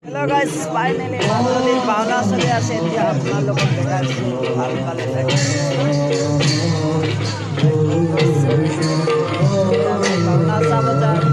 hello guys finally मानवदिन भावना चली আছে এতিয়া আপোনালোকক দেখাইছো ভাল পালে থাকে ভাওনা চাব যাম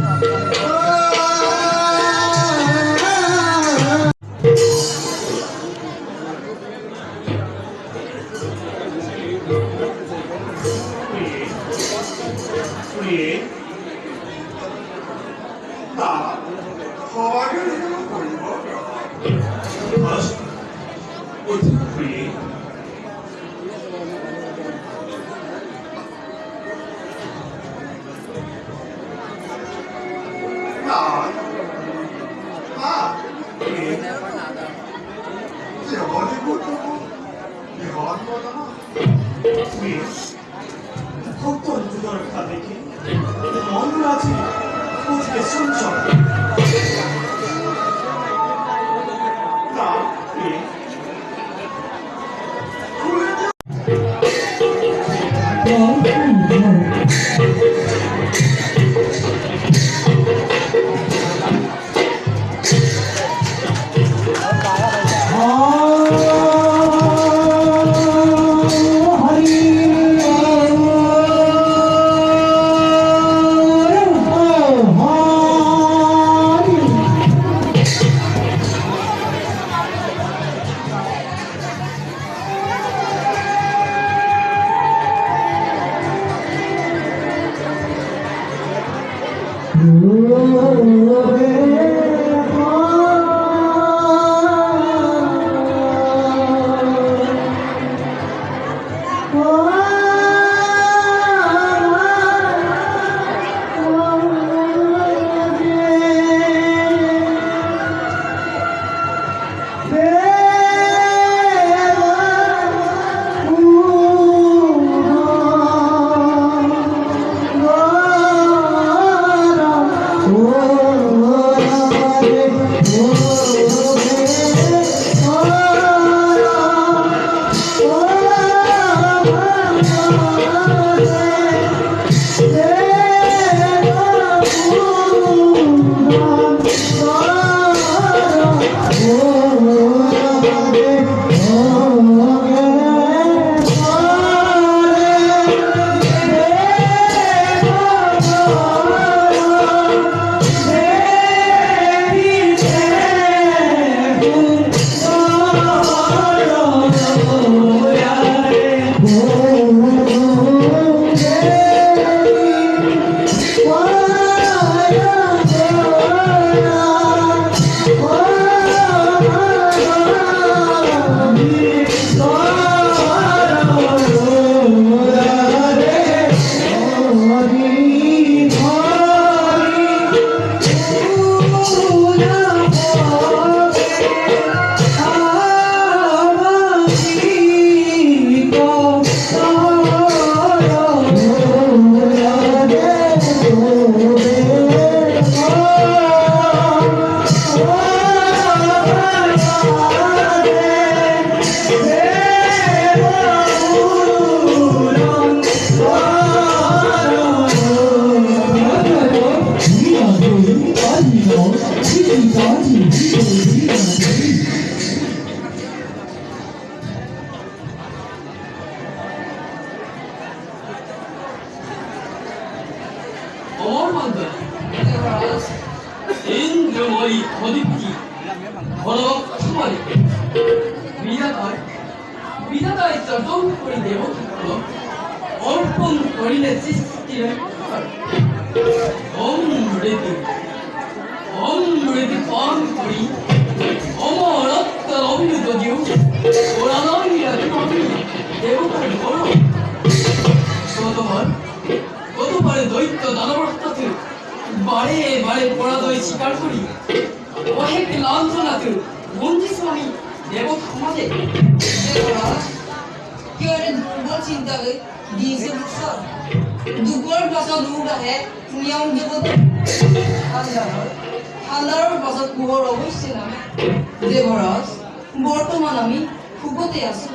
বর্তমান আমি খুবতে আছি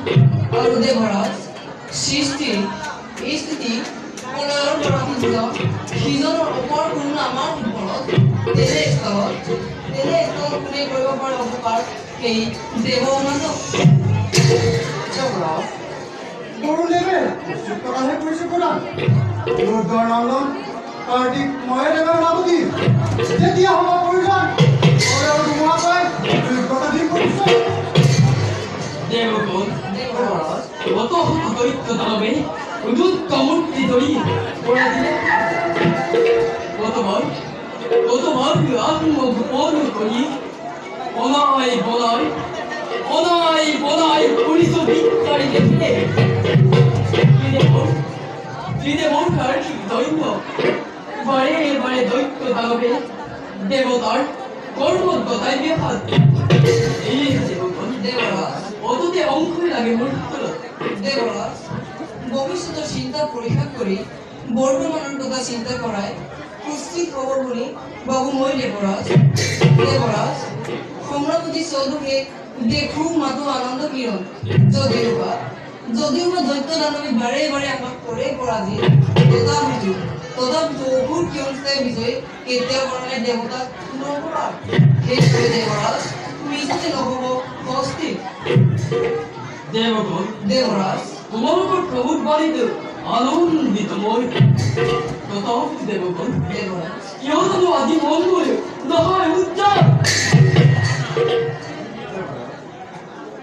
আর দেবরাজ সৃষ্টি এই স্থিতি প্ৰলয়ৰ পৰা সিজনৰ ওপৰ কোনো আমাৰ ওপৰত তেনে স্থলত তেনে কোনে কৰিব পাৰে উপকাৰ সেই দেৱ মানৱ দেৱৰাজ গৰু লেবে কথাহে কৰিছে প্ৰধান ৰুদ্ৰৰ নন্দন কাৰ্তিক ময়ে দেৱৰ নামতি যেতিয়া হ'ব প্ৰয়োজন ধুমুহা পাই দুৰ্গতাধীন কৰিছে দেৱগণ দেৱৰাজ অত দৈত্য দানৱে উদুত্ত মূর্তি ধরি পড়া দিলে কতবার আত্মগোপন করি অনায় বনায় পুলিশ বিদ্যারি দেখে ত্রিদেবর কার্তিক দৈন্য বারে দৈত্য দানবে দেবতার কর্মদ্যতায় বেহাত এই দেবগণ দেৱৰাজ অততে অঙ্কই লাগে মূৰ্তি দেৱৰাজ ভৱিষ্যতৰ চিন্তা পৰীক্ষা কৰি বৰ্তমানৰ কথা চিন্তা কৰাই সুস্থিত হ'ব বুলি ভাবো মই দেৱৰাজ সম্ৰাপতি চৌধুৰীয়ে দেখো মাথো আনন্দ কিৰণ যদিওবা দৈত্য দানৱী বাৰে আমাক কৰে পৰাজিত তথাপিতো অঘোৰ কিয়ন্তে বিজয় কেতিয়াও কৰা নাই দেৱতাক নকৰাৰ সেইবাবে দেৱৰাজ মৃত্যু নহ'ব অস্থিৰ দেবগণ দেৱৰাজ তোমালোকৰ প্ৰভুত বাণীতে আনন্দিত মই তথাপি দেবগণ দেৱৰাজ কিয়নো আজি মন কৰি নহয় উজ্জ্বল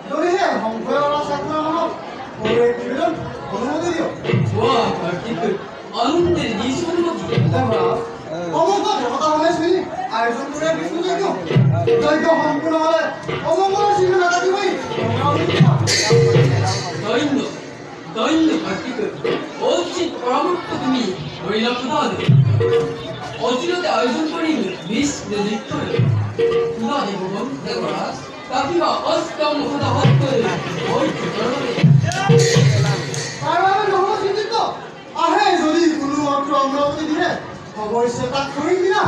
যদিহে সংশয়ৰ ছাত্ৰৰ মনত সৰুৱে নিবেদন অনুমতি দিয়ক হোৱা কাৰ্তিক আনন্দেৰ দিছো অনুমতি দেৱৰাজ সমগ্ৰ দেৱতাসকলে চিনি আয়োজন কৰে বিষ্ণু যজ্ঞ সম্পূৰ্ণ হ'লে অমংগলৰ চিহ্ন নাথাকিবই দৈন্য কাৰ্তিক অচিত পৰামৰ্শ তুমি হইলা প্ৰদান অচিৰতে আয়োজন কৰি বিষ্ণু নৃত্য না দেবগণ দেৱৰাজ কাকিমা অষ্টম হতাহত কৰে ঐক্য কৰবে তাৰ বাবে নহ'ব চিন্তিত আহে যদি কোনো অৰ্থ অমৰাৱতী দিলে অৱশ্যে তাক কৰিম দিনা